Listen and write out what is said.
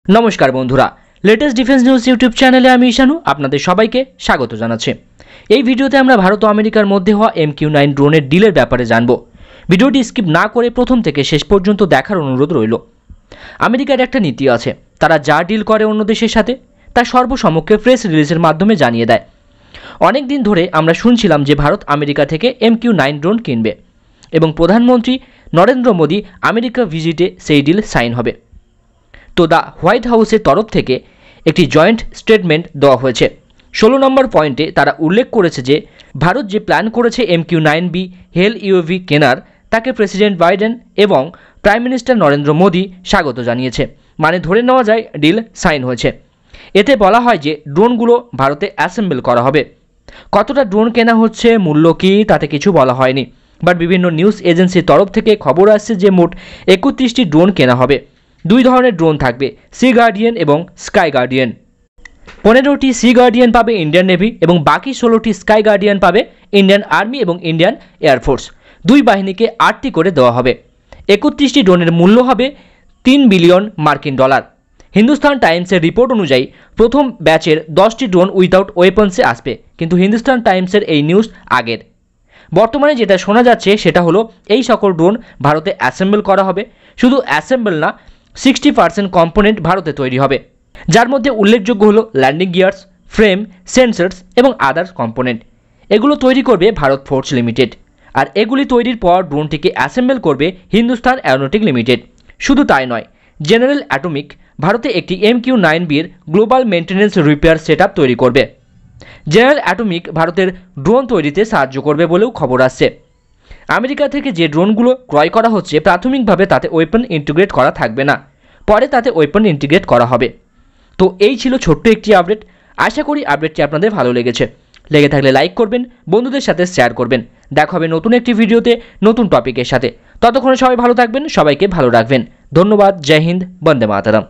নমস্কার বন্ধুরা, latest defence news YouTube চ্যানেলে আমি ইশানু আপনাদের সবাইকে স্বাগত জানাচ্ছি। এই ভিডিওতে আমরা ভারত ও আমেরিকার মধ্যে হওয়া MQ-9 ড্রোনের ডিলের ব্যাপারে জানব। ভিডিওটি স্কিপ না করে প্রথম থেকে শেষ পর্যন্ত দেখার অনুরোধ রইল। আমেরিকার একটা নীতি আছে, তারা যা ডিল করে অন্য দেশের সাথে তা সর্বসমক্ষে প্রেস রিলিজের মাধ্যমে জানিয়ে দেয়। অনেক দিন ধরে আমরা শুনছিলাম যে ভারত আমেরিকা থেকে MQ-9 ড্রোন কিনবে এবং প্রধানমন্ত্রী নরেন্দ্র মোদী আমেরিকা ভিজিটে সেই ডিল সাইন হবে। তো দ্য হোয়াইট হাউসের তরফ থেকে একটি জয়েন্ট স্টেটমেন্ট দেওয়া হয়েছে। 16 নম্বর পয়েন্টে তারা উল্লেখ করেছে যে ভারত যে প্ল্যান করেছে MQ-9B হেল ইউএভি কেনার, তাকে প্রেসিডেন্ট বাইডেন এবং প্রাইম মিনিস্টার নরেন্দ্র মোদী স্বাগত জানিয়েছে। মানে ধরে নেওয়া যায় ডিল সাইন হয়েছে। এতে বলা হয় যে ড্রোনগুলো ভারতে অ্যাসেম্বল করা হবে। কতটা ড্রোন কেনা হচ্ছে, মূল্য কী, তাতে কিছু বলা হয়নি, বাট বিভিন্ন নিউজ এজেন্সির তরফ থেকে খবর আসছে যে মোট 31টি ড্রোন কেনা হবে। দুই ধরনের ড্রোন থাকবে, সি গার্ডিয়ান এবং স্কাই গার্ডিয়ান। 15টি সি গার্ডিয়ান পাবে ইন্ডিয়ান নেভি এবং বাকি 16টি স্কাই গার্ডিয়ান পাবে ইন্ডিয়ান আর্মি এবং ইন্ডিয়ান এয়ারফোর্স। দুই বাহিনীকে 8টি করে দেওয়া হবে। 31টি ড্রোনের মূল্য হবে $3 বিলিয়ন। হিন্দুস্তান টাইমসের রিপোর্ট অনুযায়ী প্রথম ব্যাচের 10টি ড্রোন উইথাউট ওয়েপন্সে আসবে, কিন্তু হিন্দুস্তান টাইমসের এই নিউজ আগের। বর্তমানে যেটা শোনা যাচ্ছে সেটা হলো এই সকল ড্রোন ভারতে অ্যাসেম্বল করা হবে। শুধু অ্যাসেম্বল না, 60% কম্পোনেন্ট ভারতে তৈরি হবে, যার মধ্যে উল্লেখযোগ্য হলো ল্যান্ডিং গিয়ার্স, ফ্রেম, সেন্সার্স এবং আদার্স কম্পোনেন্ট। এগুলো তৈরি করবে ভারত ফোর্স লিমিটেড, আর এগুলি তৈরির পর ড্রোনটিকে অ্যাসেম্বল করবে হিন্দুস্তান অ্যারোনটিক লিমিটেড। শুধু তাই নয়, জেনারেল অ্যাটমিক ভারতে একটি MQ-9B এর গ্লোবাল মেনটেন্যান্স রিপেয়ার সেটআপ তৈরি করবে। জেনারেল অ্যাটমিক ভারতের ড্রোন তৈরিতে সাহায্য করবে বলেও খবর আসছে। আমেরিকা থেকে যে ড্রোনগুলো ক্রয় করা হচ্ছে, প্রাথমিকভাবে তাতে ওয়েপন ইন্টিগ্রেট করা থাকবে না, পরে তাতে ওয়েপন ইন্টিগ্রেট করা হবে। তো এই ছিল ছোট্ট একটি আপডেট। আশা করি আপডেটটি আপনাদের ভালো লেগে থাকলে লাইক করবেন, বন্ধুদের সাথে শেয়ার করবেন। দেখা হবে নতুন একটি ভিডিওতে নতুন টপিকের সাথে। ততক্ষণে সবাই ভালো থাকবেন, সবাইকে ভালো রাখবেন। ধন্যবাদ। জয় হিন্দ, বন্দে মাতরম।